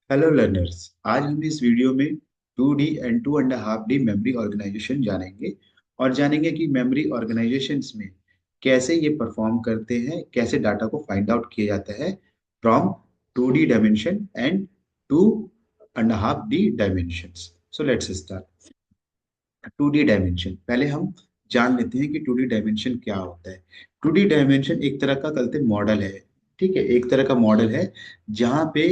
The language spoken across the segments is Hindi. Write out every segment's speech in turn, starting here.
Hello learners. आज हम इस वीडियो में 2D and 2.5D memory organisation जानेंगे और जानेंगे कि मेमोरी ऑर्गेनाइजेशंस में कैसे ये परफॉर्म करते हैं, कैसे डाटा को फाइंड आउट किया जाता है from 2D dimension and 2.5D dimensions. So let's start. 2D dimension पहले हम जान लेते हैं कि 2D डायमेंशन क्या होता है। 2D डायमेंशन एक तरह का कहते हैं मॉडल है। ठीक है, एक तरह का मॉडल है जहाँ पे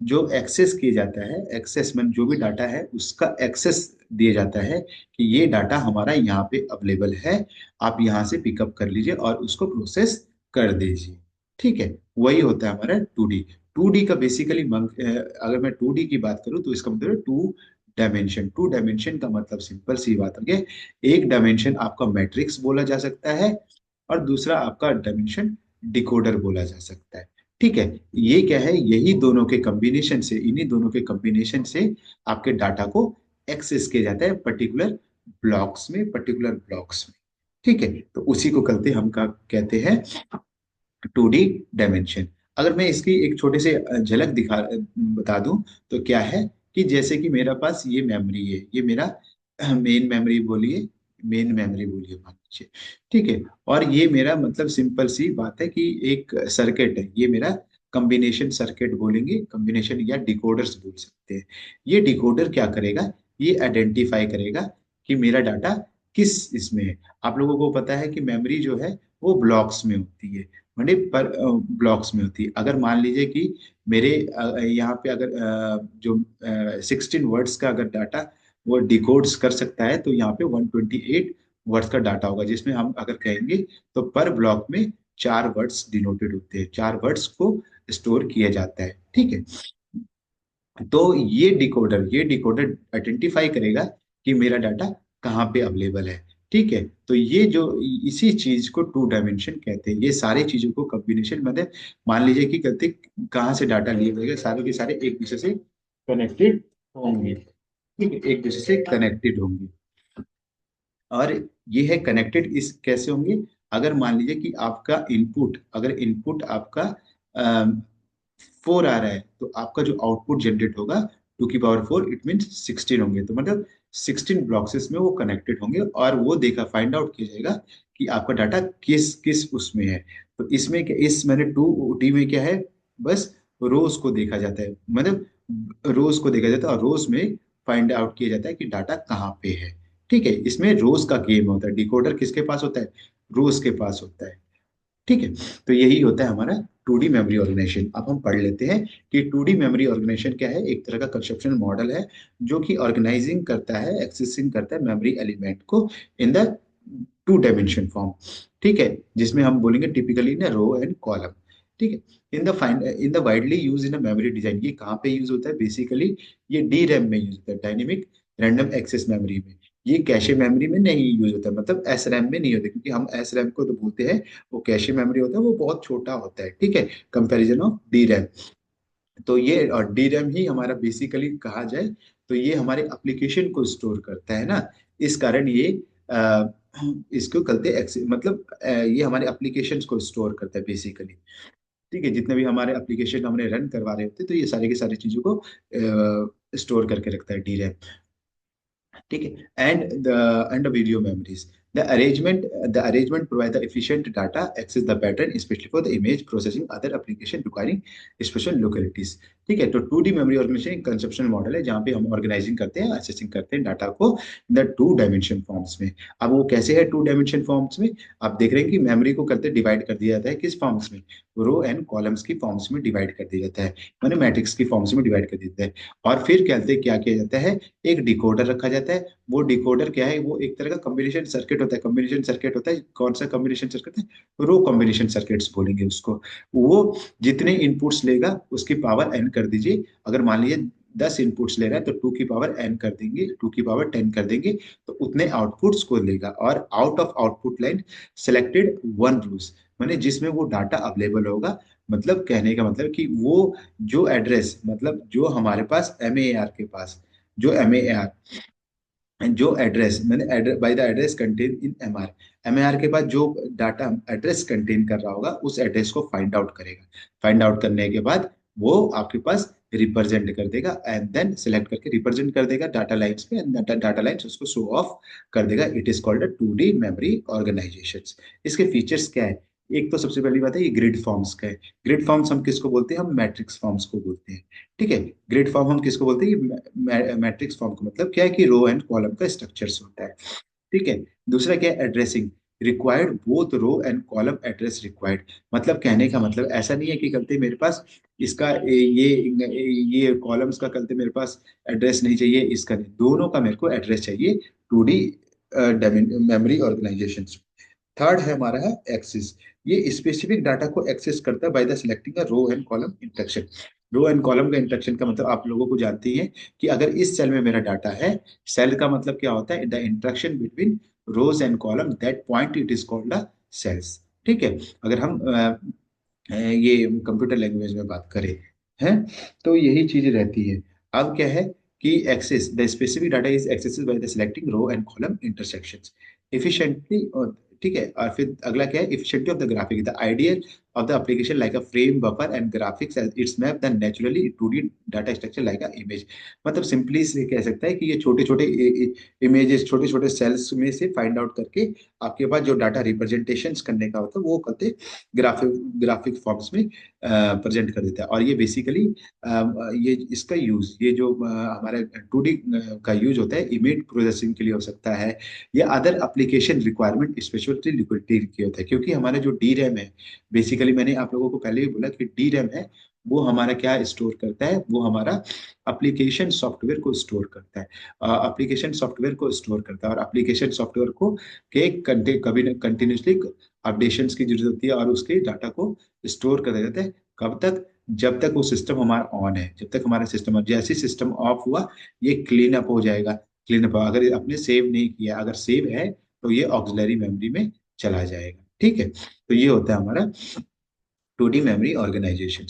जो एक्सेस किया जाता है, एक्सेस में जो भी डाटा है उसका एक्सेस दिया जाता है कि ये डाटा हमारा यहाँ पे अवेलेबल है, आप यहाँ से पिकअप कर लीजिए और उसको प्रोसेस कर दीजिए। ठीक है, वही होता है हमारा 2D। 2D का बेसिकली अगर मैं 2D की बात करूँ तो इसका मतलब है टू डायमेंशन। 2 डायमेंशन का मतलब सिंपल सी बात है, एक डायमेंशन आपका मैट्रिक्स बोला जा सकता है और दूसरा आपका डायमेंशन डिकोडर बोला जा सकता है। ठीक है, ये क्या है, यही दोनों के कॉम्बिनेशन से, इन्हीं दोनों के कॉम्बिनेशन से आपके डाटा को एक्सेस किया जाता है पर्टिकुलर ब्लॉक्स में। ठीक है, तो उसी को कहते हम का कहते हैं 2D डायमेंशन। अगर मैं इसकी एक छोटे से झलक बता दूं तो क्या है कि जैसे कि मेरा पास ये मेमोरी है, ये मेरा मेन मेमोरी बोलिए मान लीजिए। ठीक है, और ये मेरा मतलब सिंपल सी बात है कि एक सर्किट है, ये मेरा कॉम्बिनेशन सर्किट बोलेंगे, कॉम्बिनेशन या डिकोडर्स बोल सकते हैं। ये डिकोडर क्या करेगा, ये आइडेंटिफाई करेगा कि मेरा डाटा किस इसमें है। आप लोगों को पता है कि मेमोरी जो है वो ब्लॉक्स में होती है, मतलब पर ब्लॉक्स में होती है। अगर मान लीजिए कि मेरे यहाँ पे अगर जो 16 वर्ड्स का अगर डाटा वो डिकोड्स कर सकता है तो यहाँ पे 128 वर्ड्स का डाटा होगा, जिसमें हम अगर कहेंगे तो पर ब्लॉक में 4 वर्ड्स डिनोटेड होते हैं, 4 वर्ड्स को स्टोर किया जाता है। ठीक है, तो ये डिकोडर आइडेंटिफाई करेगा कि मेरा डाटा कहाँ पे अवेलेबल है। ठीक है, तो ये जो इसी चीज को 2 डायमेंशन कहते हैं। ये सारी चीजों को कॉम्बिनेशन मतलब मान लीजिए कि कहते कहाँ से डाटा लिए गए, सारे के सारे एक दूसरे से कनेक्टेड होंगे। ठीक है, एक दूसरे से कनेक्टेड होंगे। और ये है कनेक्टेड इस कैसे होंगे, अगर मान लीजिए कि आपका इनपुट, अगर इनपुट आपका 4 आ रहा है तो आपका जो आउटपुट जनरेट होगा 2 की पावर 4, इट मीन 16 होंगे। तो मतलब 16 ब्लॉक्सेस में वो कनेक्टेड होंगे और वो देखा फाइंड आउट किया जाएगा कि आपका डाटा किस किस उसमें है। तो इसमें इस मैंने 2D में क्या है, बस रोज को देखा जाता है, मतलब रोज को देखा जाता है और रोज में फाइंड आउट किया जाता है कि डाटा कहाँ पे है। ठीक है, इसमें रोज का गेम होता है, डिकोडर किसके पास होता है, रोज के पास होता है। ठीक है, तो यही होता है हमारा 2D मेमोरी ऑर्गेनाइजेशन। अब हम पढ़ लेते हैं कि 2D मेमोरी ऑर्गेनाइजेशन क्या है। एक तरह का कंसेप्शनल मॉडल है जो कि ऑर्गेनाइजिंग करता है, एक्सेसिंग करता है मेमोरी एलिमेंट को इन द 2 डायमेंशन फॉर्म। ठीक है, जिसमें हम बोलेंगे टिपिकली ना रो एंड कॉलम। ठीक है, in the widely use in memory design, ये कहाँ पे यूज होता है बेसिकली, ये डी रैम में यूज होता है, डायनेमिक रैंडम एक्सेस मेमोरी में। ये कैशे मेमोरी में नहीं यूज होता, मतलब एस रैम में नहीं होता, क्योंकि हम एस रैम को तो बोलते हैं, वो कैशे मेमोरी होता है, वो बहुत छोटा होता है। ठीक है, कंपैरिजन ऑफ डी रैम। तो ये और डी रैम ही हमारा बेसिकली कहा जाए तो ये हमारे एप्लीकेशन को स्टोर करता है ना। इस कारण ये अ, इसको कहते हैं मतलब ये हमारे एप्लीकेशंस को स्टोर करता है बेसिकली। ठीक है, जितने भी हमारे एप्लीकेशन हमने रन करवा रहे होते हैं तो ये सारी की सारी चीजों को स्टोर करके रखता है डी रैम। ठीक है, and video memories, the arrangement provide the efficient data access the pattern especially for the image processing other application requiring special localities। ठीक है, तो 2D मेमोरी ऑर्गेनाइजेशन एक कंसेप्शनल मॉडल है जहाँ पे हम ऑर्गेनाइजिंग करते हैं, असेसिंग करते हैं डाटा को द 2 डायमेंशन फॉर्म्स में। अब वो कैसे है 2 डायमेंशन फॉर्म्स में, आप देख रहे हैं कि मेमोरी को करते डिवाइड कर दिया जाता है किस फॉर्म्स में, रो एंड कॉलम्स की फॉर्म्स में डिवाइड कर दिया जाता है, मैंने मैट्रिक्स की फॉर्म्स में डिवाइड कर दिया जाता है। और फिर क्या किया जाता है, एक डिकोडर रखा जाता है। वो डिकोडर क्या है, वो एक तरह का कॉम्बिनेशन सर्किट होता है। कॉम्बिनेशन सर्किट होता है, कौन सा कॉम्बिनेशन सर्किट है, रो कॉम्बिनेशन सर्किट्स बोलेंगे उसको। वो जितने इनपुट्स लेगा उसकी पावर एन कर दीजिए। अगर मान लीजिए 10 इनपुट्स ले रहा है तो 2 की पावर एन कर देंगे, 2 की पावर 10 कर देंगे, तो उतने आउटपुट्स को लेगा। और out of output line selected one rows, मैंने जिसमें वो डाटा अवेलेबल होगा। मतलब कहने का मतलब कि वो जो एड्रेस, मतलब जो हमारे पास एम ए आर के पास, जो एम ए आर जो एड्रेस मैंने by the address contain in M R, M R के पास जो डाटा एड्रेस कंटेन कर रहा होगा उस एड्रेस को फाइंड आउट करेगा। फाइंड आउट करने के बाद वो आपके पास रिप्रेजेंट कर देगा एंड देन सिलेक्ट करके रिप्रेजेंट कर देगा डाटा लाइंस पे एंड डाटा लाइंस उसको शो ऑफ कर देगा। It is called a 2D memory organization. इसके फीचर्स क्या है? एक तो सबसे पहली बात है ये ग्रिड फॉर्म्स का है। ग्रिड फॉर्म्स हम किसको बोलते हैं? हम मैट्रिक्स फॉर्म्स को बोलते हैं। ठीक है, ग्रिड फॉर्म हम किसको बोलते हैं? मैट्रिक्स फॉर्म को मतलब क्या है कि रो एंड कॉलम का स्ट्रक्चर्स होता है। ठीक है। दूसरा क्या है? Addressing. Required both row and column address required. मतलब कहने का मतलब ऐसा नहीं है कि कल मेरे पास इसका ये कॉलम्स का कल मेरे पास एड्रेस नहीं चाहिए, इसका नहीं, दोनों का मेरे को एड्रेस चाहिए 2D मेमोरी ऑर्गेनाइजेशन। थर्ड है हमारा है एक्सेस। ये स्पेसिफिक डाटा को एक्सेस करता है by the selecting a row and column instruction. Row and column का इंस्ट्रक्शन का मतलब आप लोगों को जानते ही हैं कि अगर इस सेल में मेरा डाटा है, सेल का मतलब क्या होता है? The interaction between rows and column that point it is called the cells. ठीक है। अगर हम ये कंप्यूटर लैंग्वेज में बात करें हैं, तो यही चीज रहती है। अब क्या है कि access the specific data is accessed by the selecting row and column intersections efficiently. और ठीक है, और फिर अगला क्या है? Efficiency of the graphic the idea of the application like a frame buffer and graphics as its map then naturally 2D data structure like a image। मतलब सिंपली से कह सकता है कि ये छोटे छोटे इमेजेस, छोटे छोटे सेल्स में से फाइंड आउट करके आपके पास जो डाटा रिप्रेजेंटेशन करने का होता है वो करते ग्राफिक ग्राफिक फॉर्म्स में प्रेजेंट कर देता है। और ये बेसिकली ये इसका यूज ये जो हमारे 2D का यूज होता है इमेज प्रोसेसिंग के लिए हो सकता है या other application requirement specially liquidity के होता है। क्योंकि हमारा जो डी रैम है, बेसिकली मैंने आप लोगों को पहले ही बोला कि डी रैम है वो हमारा क्या स्टोर करता है? वो हमारा एप्लीकेशन सॉफ्टवेयर को स्टोर करता है। एप्लीकेशन सॉफ्टवेयर को स्टोर करता है और एप्लीकेशन सॉफ्टवेयर को के कभी कंटिन्यूसली अपडेशंस की जरूरत होती है और उसके डाटा को स्टोर कर देते हैं। कब तक? जब तक वो सिस्टम हमारा ऑन है, जब तक हमारा सिस्टम, जैसे सिस्टम ऑफ हुआ ये क्लीन अप हो जाएगा। क्लीन अप अगर आपने सेव नहीं किया, अगर सेव है तो ये ऑक्सिलरी मेमोरी में चला जाएगा। ठीक है, तो ये होता है हमारा 2D मेमोरी ऑर्गेनाइजेशन।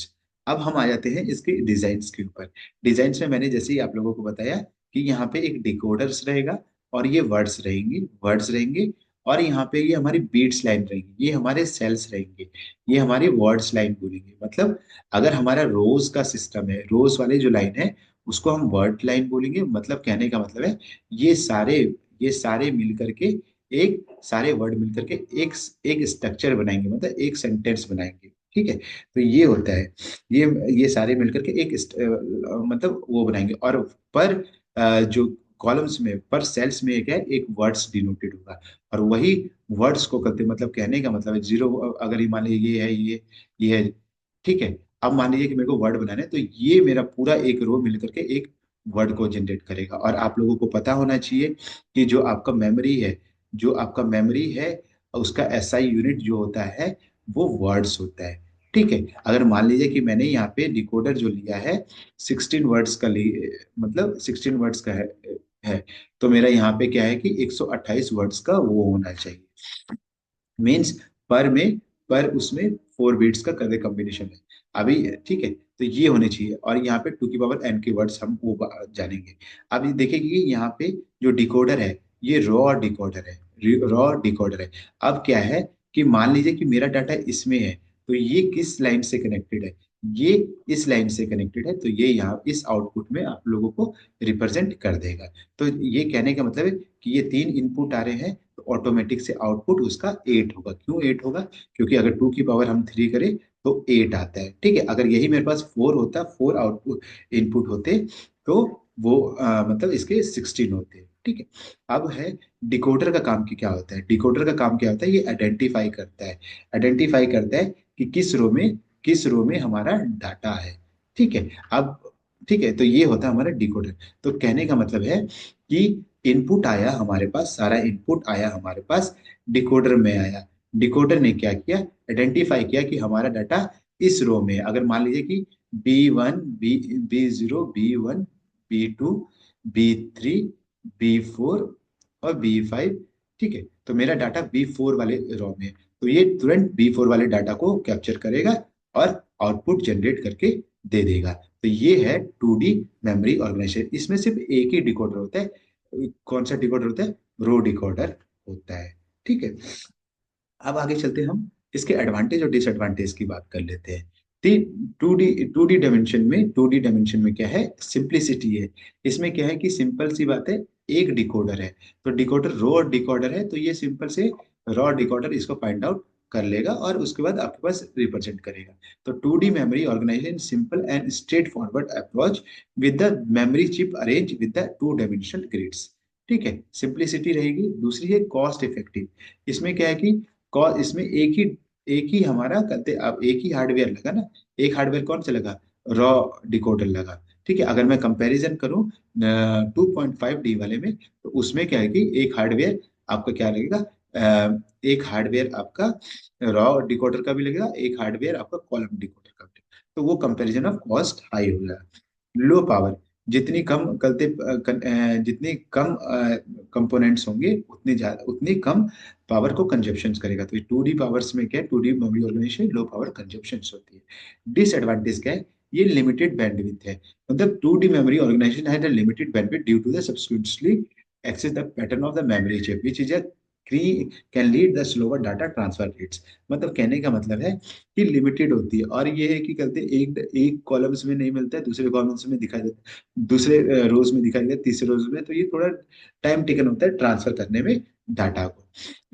अब हम आ जाते हैं इसके डिजाइन के ऊपर। डिजाइन में मैंने जैसे ही आप लोगों को बताया कि यहाँ पे एक डिकोडर्स रहेगा और ये वर्ड्स रहेंगे और यहाँ पे ये हमारी बीट्स लाइन रहेंगी, ये हमारे सेल्स रहेंगे, ये हमारी वर्ड्स लाइन बोलेंगे। मतलब अगर हमारा रोज का सिस्टम है, रोज वाले जो लाइन है उसको हम वर्ड लाइन बोलेंगे। मतलब कहने का मतलब है ये सारे ये सारे मिल करके एक सारे वर्ड मिलकर के एक एक स्ट्रक्चर बनाएंगे, मतलब एक सेंटेंस बनाएंगे। ठीक है, तो ये होता है, ये सारे मिलकर के एक मतलब वो बनाएंगे। और पर जो कॉलम्स में, पर सेल्स में क्या है? एक वर्ड्स डिनोटेड होगा और वही वर्ड्स को करते, मतलब कहने का मतलब है जीरो, अगर ये मान लीजिए ये है, ये है। ठीक है, अब मान लीजिए कि मेरे को वर्ड बनाना है तो ये मेरा पूरा एक रो मिलकर के एक वर्ड को जनरेट करेगा। और आप लोगों को पता होना चाहिए कि जो आपका मेमोरी है उसका एसआई यूनिट जो होता है वो वर्ड्स होता है। ठीक है, अगर मान लीजिए कि मैंने यहाँ पे डिकोडर जो लिया है 16 वर्ड्स का मतलब 16 वर्ड्स का है तो मेरा यहाँ पे क्या है कि 128 वर्ड्स का वो होना चाहिए। मीन्स पर में पर उसमें 4 बीट्स का कदर कॉम्बिनेशन है अभी। ठीक है, तो ये होने चाहिए और यहाँ पे 2 की पावर n के वर्ड्स हम वो जानेंगे। अब ये देखिए कि यहाँ पे जो डिकोडर है ये रॉ डिकोडर है। अब क्या है कि मान लीजिए कि मेरा डाटा इसमें है तो ये किस लाइन से कनेक्टेड है? ये इस लाइन से कनेक्टेड है, तो ये यहाँ इस आउटपुट में आप लोगों को रिप्रेजेंट कर देगा। तो ये कहने का मतलब है कि ये 3 इनपुट आ रहे हैं तो ऑटोमेटिक से आउटपुट उसका 8 होगा। क्यों 8 होगा? क्योंकि अगर 2 की पावर हम 3 करें तो 8 आता है। ठीक है, अगर यही मेरे पास 4 होता, 4 आउटपुट इनपुट होते तो वो मतलब इसके 16 होते। ठीक है, अब है डिकोडर का काम की क्या होता है? डिकोडर का काम क्या होता है? ये आइडेंटिफाई करता है कि किस रो में हमारा डाटा है। ठीक है, अब ठीक है, तो ये होता है हमारा डिकोडर। तो कहने का मतलब है कि इनपुट आया हमारे पास, सारा इनपुट आया हमारे पास, डिकोडर में आया। डिकोडर ने क्या किया? आइडेंटिफाई किया कि हमारा डाटा इस रो में है। अगर मान लीजिए कि B1 B0 B1 B2 B3 B4 और B5। ठीक है, तो मेरा डाटा B4 वाले रो में है, तो ये तुरंत B4 वाले डाटा को कैप्चर करेगा और आउटपुट जनरेट करके दे देगा। तो ये है 2D मेमोरी ऑर्गेनाइजेशन। इसमें सिर्फ एक ही डिकोडर होता है। कौन सा डिकोडर होता है? रो डिकोडर होता है। ठीक है, अब आगे चलते हैं, हम इसके एडवांटेज और डिसएडवांटेज की बात कर लेते हैं। टू डी डायमेंशन में क्या है, सिंप्लिसिटी है। इसमें क्या है कि सिंपल सी बात है, एक डिकोडर है, तो डिकोडर रो और डिकोडर है, तो ये सिंपल से रॉ डिकोडर इसको फाइंड आउट कर लेगा और उसके बाद आपके पास रिप्रेजेंट करेगा। तो two D memory organization simple and straightforward approach with the memory chip arrange with the two dimensional grids. ठीक है, सिंप्लिसिटी रहेगी। दूसरी है कॉस्ट इफेक्टिव। इसमें क्या है कि इसमें एक ही हमारा कहते, अब एक ही हार्डवेयर लगा ना, एक हार्डवेयर कौन सा लगा, रॉ डिकोडर लगा। ठीक है, अगर मैं कंपैरिजन करूं 2.5D वाले में, तो उसमें क्या है कि एक हार्डवेयर आपका क्या लगेगा, एक हार्डवेयर आपका रॉ डिकोडर का भी लगेगा, एक हार्डवेयर आपका कॉलम डिकोडर का भी। तो वो कंपैरिजन ऑफ कॉस्ट हाई होगा। लो पावर, जितनी कम जितनी कम कंपोनेंट्स होंगे उतनी ज्यादा, उतनी कम पावर को कंजप्शन करेगा। तो 2D पावर्स में क्या है, 2D memory organization low power consumption होती है। डिसएडवांटेज क्या है, ये लिमिटेड बैंडविड्थ है। मतलब 2D memory organization has a limited bandwidth due to the subsequently access the pattern of the memory chip which is a can lead the slower data transfer rates। मतलब कहने का मतलब है कि लिमिटेड होती है, और ये है कि कहते हैं एक एक कॉलम्स में नहीं मिलता है, दूसरे कॉलम्स में दिखाई देता है, दूसरे रोज में दिखाई देता है, तीसरे रोज में, तो ये थोड़ा टाइम टेकन होता है ट्रांसफर करने में डाटा को।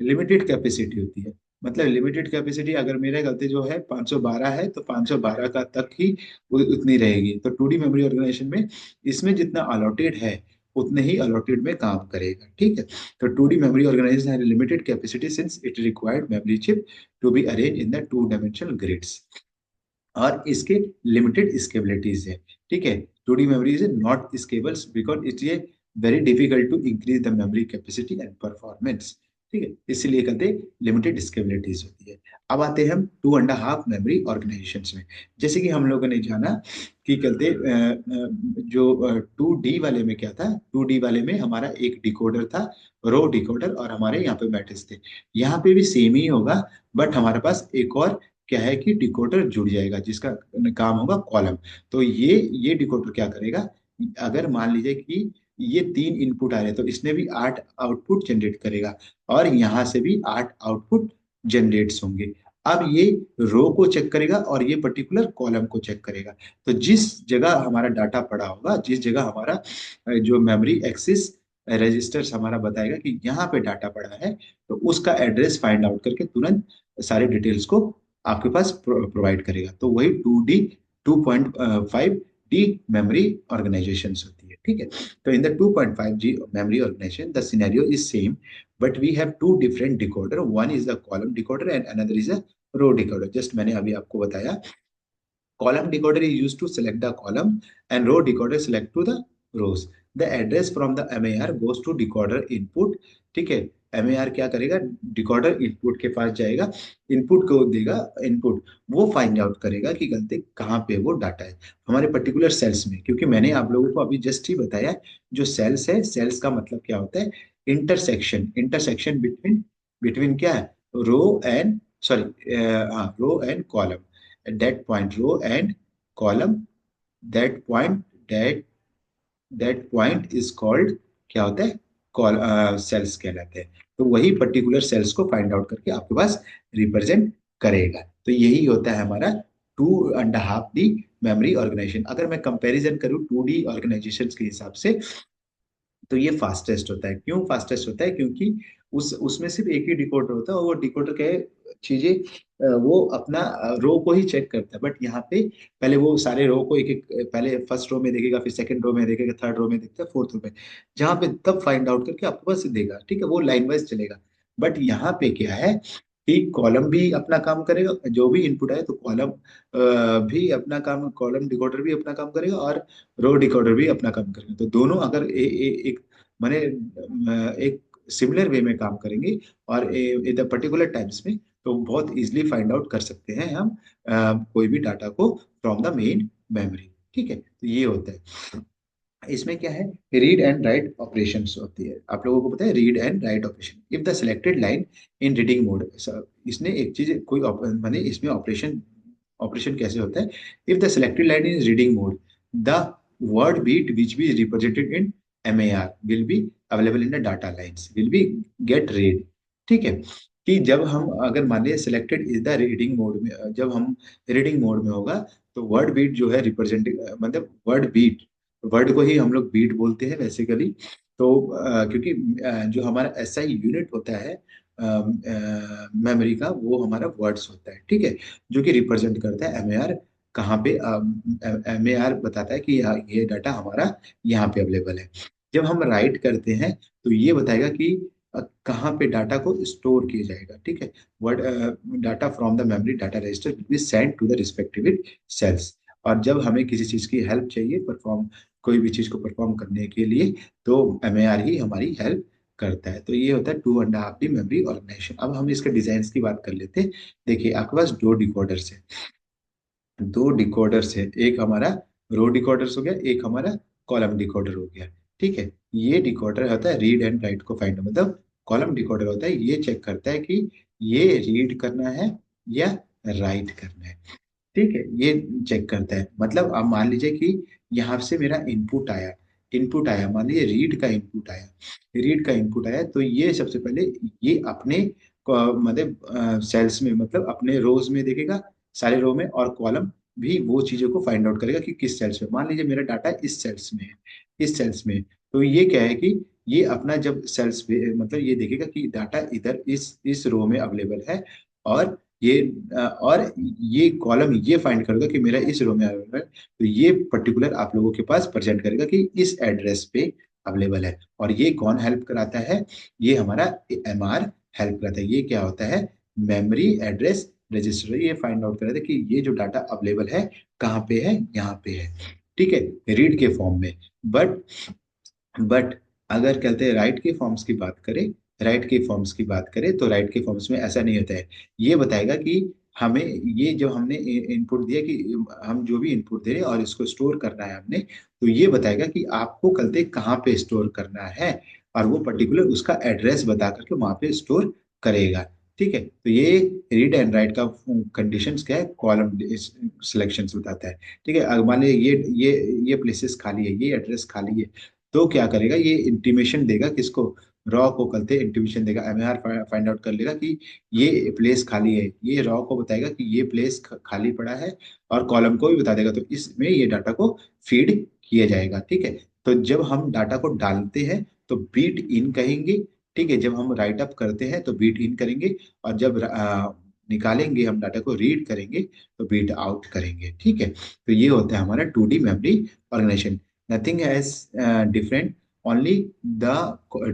लिमिटेड कैपेसिटी होती है, मतलब लिमिटेड कैपेसिटी, अगर मेरा गलती जो है 512 है तो 512 का तक ही उतनी रहेगी। तो 2D मेमोरी ऑर्गेनाइजेशन में इसमें जितना अलॉटेड है उतने ही अलॉटेड में काम करेगा। ठीक है, तो 2D memory organization has a limited capacity since it required memory chip to be arranged in the two dimensional grids, और इसके लिमिटेड स्केबिलिटीज है। ठीक है, 2D memory is not scalable because it is very difficult to increase the memory capacity and performance. ठीक है, इसीलिए कहते हैं लिमिटेड स्केबिलिटीज होती है। अब आते हैं हम 2.5 मेमोरी ऑर्गेनाइजेशन में। जैसे कि हम लोगों ने जाना कि कहते जो 2D वाले में क्या था, 2D वाले में हमारा एक डिकोडर था, रो डिकोडर, और हमारे यहाँ पे मैट्रिक्स थे। यहाँ पे भी सेम ही होगा, बट हमारे पास एक और क्या है कि डिकोडर जुड़ जाएगा जिसका काम होगा कॉलम। तो ये डिकोडर क्या करेगा, अगर मान लीजिए कि ये 3 इनपुट आ रहे हैं तो इसने भी 8 आउटपुट जनरेट करेगा, और यहां से भी 8 आउटपुट जनरेट्स होंगे। अब ये रो को चेक करेगा और ये पर्टिकुलर कॉलम को चेक करेगा। तो जिस जगह हमारा डाटा पड़ा होगा, जिस जगह हमारा जो मेमोरी एक्सिस रजिस्टर्स हमारा बताएगा कि यहाँ पे डाटा पड़ा है, तो उसका एड्रेस फाइंड आउट करके तुरंत सारे डिटेल्स को आपके पास प्रोवाइड करेगा। तो वही 2.5D मेमोरी ऑर्गेनाइजेशन होती है। ठीक है, तो in the 2.5G memory organization the scenario is same, but we have two different decoder, one is the column decoder and another is a row decoder. Just मैंने अभी आपको बताया, column decoder is used to select the column and row decoder select to the rows। The address from the MAR goes to decoder input। ठीक है, MAR क्या करेगा, डिकोडर इनपुट के पास जाएगा, इनपुट को देगा, इनपुट वो फाइंड आउट करेगा कि गलती कहाँ पे वो डाटा है हमारे पर्टिकुलर सेल्स में। क्योंकि मैंने आप लोगों को अभी जस्ट ही बताया, जो सेल्स है, सेल्स का मतलब क्या होता है, इंटरसेक्शन, इंटरसेक्शन बिटवीन, बिटवीन क्या है, रो एंड, सॉरी, हाँ, row and column. at that point row and column, that point, that point is called क्या होता है, कॉल सेल्स कहलाते हैं। तो वही पर्टिकुलर सेल्स को फाइंड आउट करके आपके पास रिप्रेजेंट करेगा। तो यही होता है हमारा 2.5D मेमोरी ऑर्गेनाइजेशन। अगर मैं कंपैरिजन करूं 2D ऑर्गेनाइजेशन के हिसाब से, तो ये फास्टेस्ट होता है। क्यों फास्टेस्ट होता है, क्योंकि उसमें सिर्फ एक ही डिकोडर होता है, और वो डिकोडर क्या है, चीजें वो अपना रो को ही चेक करता है। बट यहाँ पे पहले वो सारे रो को एक एक, पहले फर्स्ट रो में देखेगा, फिर सेकंड रो में देखेगा, थर्ड रो में देखता है, फोर्थ रो में, जहाँ पे तब फाइंड आउट करके आपको बस देगा। ठीक है, वो लाइन वाइज चलेगा। बट यहाँ पे क्या है कि कॉलम भी अपना काम करेगा, जो भी इनपुट है, तो कॉलम भी अपना काम, कॉलम डिकोडर भी अपना काम करेगा, और रो डिकोडर भी अपना काम करेंगे। तो दोनों अगर एक माने एक सिमिलर वे में काम करेंगे और पर्टिकुलर टाइम्स में, तो बहुत इजीली फाइंड आउट कर सकते हैं हम कोई भी डाटा को फ्रॉम द मेन मेमोरी। ठीक है, तो ये होता है। इसमें क्या है, रीड एंड राइट ऑपरेशंस होती है। आप लोगों को पता है read and write operation, if the selected line in reading mode. इसने एक चीज कोई माने इसमें ऑपरेशन, ऑपरेशन कैसे होता है, if the selected line is reading mode, the word beat which be represented in MAR will be available in the data lines will be get read। ठीक है, कि जब हम अगर मान लिया selected is the reading mode में, जब हम रीडिंग मोड में होगा तो वर्ड बीट जो है रिप्रेजेंटिंग मतलब वर्ड बीट, वर्ड को ही हम लोग बीट बोलते हैं बेसिकली। तो क्योंकि जो हमारा एसआई यूनिट होता है मेमोरी का, वो हमारा वर्ड्स होता है, ठीक है, जो कि रिप्रेजेंट करता है एमएआर कहाँ पे, एमएआर बताता है कि ये डाटा हमारा यहाँ पे अवेलेबल है। जब हम राइट करते हैं तो ये बताएगा कि कहाँ पे डाटा को स्टोर किया जाएगा, ठीक है। Word data from the memory data register will be send to the respective cells. और जब हमें किसी चीज की हेल्प चाहिए परफॉर्म, कोई भी चीज को परफॉर्म करने के लिए, तो एमएआर ही हमारी हेल्प करता है। तो ये होता है 2.5D मेमोरी ऑर्गेनाइजेशन। अब हम इसके डिजाइन की बात कर लेते हैं। देखिए आपके पास दो डिकोडर्स है, दो डिकोडर्स है, एक हमारा रो डिकोडर्स हो गया, एक हमारा कॉलम डिकोडर हो गया, ठीक है। ये डिकोडर होता है रीड एंड राइट को फाइंड, मतलब कॉलम डिकोडर होता है ये चेक करता है कि ये रीड करना है या राइट करना है, ठीक है, ये चेक करता है। मतलब आप मान लीजिए कि यहाँ से मेरा इनपुट आया, इनपुट आया, मान लीजिए रीड का इनपुट आया, रीड का इनपुट आया, तो ये सबसे पहले ये अपने मतलब सेल्स में, मतलब अपने रोज में देखेगा, सारे रो में, और कॉलम भी वो चीजों को फाइंड आउट करेगा कि किस सेल्स में। मान लीजिए मेरा डाटा इस सेल्स में है, इस सेल्स में, तो ये क्या है कि ये अपना जब सेल्स पे मतलब ये देखेगा कि डाटा इधर इस रो में अवेलेबल है, और ये और ये कॉलम ये फाइंड करेगा कि मेरा इस रो में अवेलेबल है, तो ये पर्टिकुलर आप लोगों के पास प्रेजेंट करेगा कि इस एड्रेस पे अवेलेबल है। और ये कौन हेल्प कराता है, ये हमारा एमआर हेल्प कराता है। ये क्या होता है, मेमोरी एड्रेस रजिस्टर, ये फाइंड आउट कराता है कि ये जो डाटा अवेलेबल है कहाँ पे है, यहाँ पे है, ठीक है, रीड के फॉर्म में। बट बट अगर कहते हैं राइट के फॉर्म्स की बात करें, राइट के फॉर्म्स की बात करें तो राइट के फॉर्म्स में ऐसा नहीं होता है। ये बताएगा कि हमें ये जो हमने इनपुट दिया कि हम जो भी इनपुट दे रहे हैं और इसको स्टोर करना है हमने, तो ये बताएगा कि आपको कहते हैं कहाँ पे स्टोर करना है, और वो पर्टिकुलर उसका एड्रेस बता करके वहां पे स्टोर करेगा, ठीक है। तो ये रीड एंड राइट का कंडीशंस क्या है, कॉलम सिलेक्शंस बताता है, ठीक है। अगर मान लीजिए ये प्लेसेस खाली है, ये एड्रेस खाली है, तो क्या करेगा, ये इंटीमेशन देगा किसको, रॉ को करते इंटीमेशन देगा, एमआर फाइंड आउट कर लेगा कि ये प्लेस खाली है, ये रॉ को बताएगा कि ये प्लेस खाली पड़ा है, और कॉलम को भी बता देगा, तो इसमें ये डाटा को फीड किया जाएगा, ठीक है। तो जब हम डाटा को डालते हैं तो बीट इन कहेंगे, ठीक है, जब हम राइट अप करते हैं तो बीट इन करेंगे, और जब निकालेंगे हम डाटा को रीड करेंगे तो बीट आउट करेंगे, ठीक है। तो ये होता है हमारा 2D memory organization. Nothing as different, only the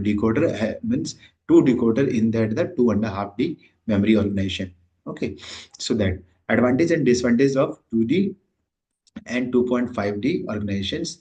decoder means two decoder in that the 2.5D memory organization. Okay, so that advantage and disadvantage of 2D and 2.5D organizations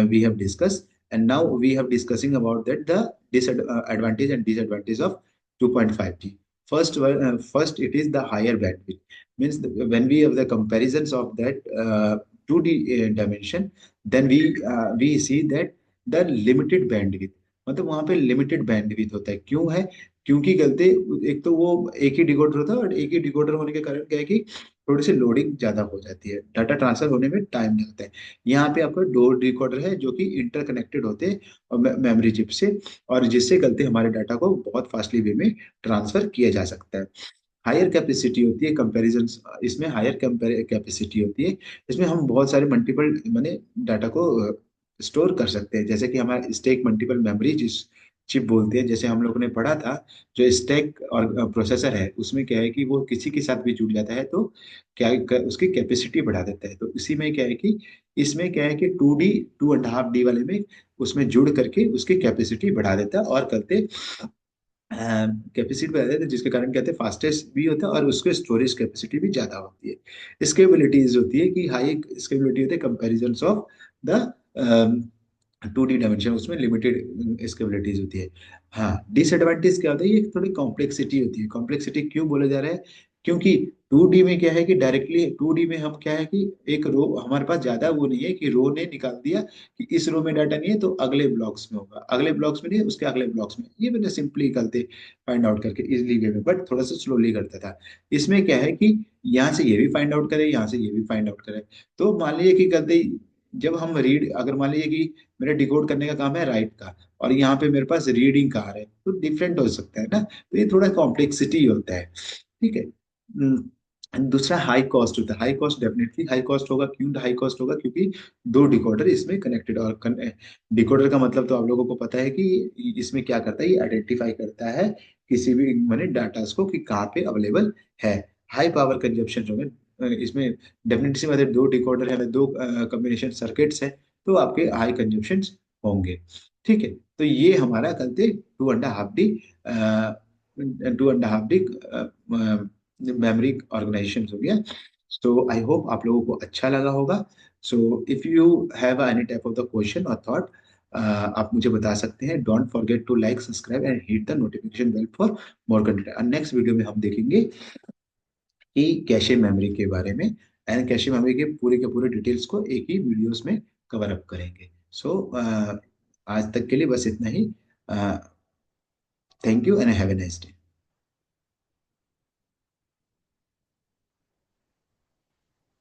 we have discussed, and now we have discussing about that the disadvantage and disadvantage of 2.5D. First it is the higher bandwidth, means when we have the comparisons of that 2D dimension, then we see that the limited bandwidth, मतलब वहां पे लिमिटेड बैंडविड्थ होता है, क्यों है, क्योंकि गलती, एक तो वो एक ही डिकोडर होता है, और एक ही डिकोडर होने के कारण क्या है कि थोड़ी सी लोडिंग ज्यादा हो जाती है, डाटा ट्रांसफर होने में टाइम लगता है। यहाँ पे आपको दो डिकोडर है जो कि इंटरकनेक्टेड होते हैं और मेमोरी चिप से, और जिससे गलती हमारे डाटा को बहुत फास्टली वे में ट्रांसफर किया जा सकता है। हायर कैपेसिटी होती है कंपैरिजन, इसमें हायर कैपेसिटी होती है, इसमें हम बहुत सारे मल्टीपल माने डाटा को स्टोर कर सकते हैं, जैसे कि हमारा स्टैक मल्टीपल मेमोरी जिस चिप बोलते हैं, जैसे हम लोगों ने पढ़ा था, जो स्टैक और प्रोसेसर है उसमें क्या है कि वो किसी के साथ भी जुड़ जाता है तो उसकी कैपेसिटी बढ़ा देता है। तो इसी में क्या है कि इसमें क्या है कि 2.5D वाले में उसमें जुड़ करके उसकी कैपेसिटी बढ़ा देता है, और करते कैपेसिटी बढ़ा देते हैं, जिसके कारण कहते हैं फास्टेस्ट भी होता है और उसके स्टोरेज कैपेसिटी भी ज्यादा होती है। स्केबिलिटीज होती है कि हाई स्केबिलिटी होती है comparison of the 2D dimension, उसमें लिमिटेड स्केबिलिटीज होती है। हाँ, डिसएडवांटेज क्या होता है, ये थोड़ी कॉम्प्लेक्सिटी होती है। कॉम्प्लेक्सिटी क्यों बोला जा रहा है, क्योंकि 2D में क्या है कि डायरेक्टली 2D में हम क्या है कि एक रो हमारे पास ज्यादा वो नहीं है कि रो ने निकाल दिया कि इस रो में डाटा नहीं है तो अगले ब्लॉक्स में होगा, अगले ब्लॉक्स में नहीं है उसके अगले ब्लॉक्स में, ये मैंने सिंपली करते फाइंड आउट करके इजिली वे में, बट थोड़ा सा स्लोली करता था। इसमें क्या है कि यहाँ से ये भी फाइंड आउट करे, यहाँ से ये भी फाइंड आउट करे। तो मान लीजिए कि गलती जब हम रीड, अगर मान लीजिए कि मेरा डिकोड करने का काम है राइट का, और यहाँ पे मेरे पास रीडिंग का आ रहा है, तो डिफरेंट हो सकता है ना, तो ये थोड़ा कॉम्प्लेक्सिटी होता है। ठीक है। दूसरा हाई कॉस्ट होता है। High cost definitely high cost होगा। क्यों हाई कॉस्ट होगा? क्योंकि दो डिकोडर इसमें कनेक्टेड, और डिकोडर का मतलब तो आप लोगों को पता है कि इसमें क्या करता है, ये आइडेंटिफाई करता है किसी भी मैंने डाटा को कि कहाँ पे अवेलेबल है। हाई पावर कंजप्शन जो है इसमें, डेफिनेटली सी बात है, दो डिकोडर है, दो कम्बिनेशन सर्किट्स है, तो आपके हाई कंजप्शन होंगे। ठीक है। तो ये हमारा कल थे 2.5D, 2.5D मेमोरी ऑर्गेनाइजेशन हो गया। सो आई होप आप लोगों को अच्छा लगा होगा। So if you have any type of the question और थॉट, आप मुझे बता सकते हैं। Don't forget to like, subscribe and hit the notification bell for more content. Next video में हम देखेंगे कि कैशे मेमोरी के बारे में, एंड कैशे मेमोरी के पूरे डिटेल्स को एक ही वीडियोस में कवर अप करेंगे। सो आज तक के लिए बस इतना ही। Thank you and have a nice day.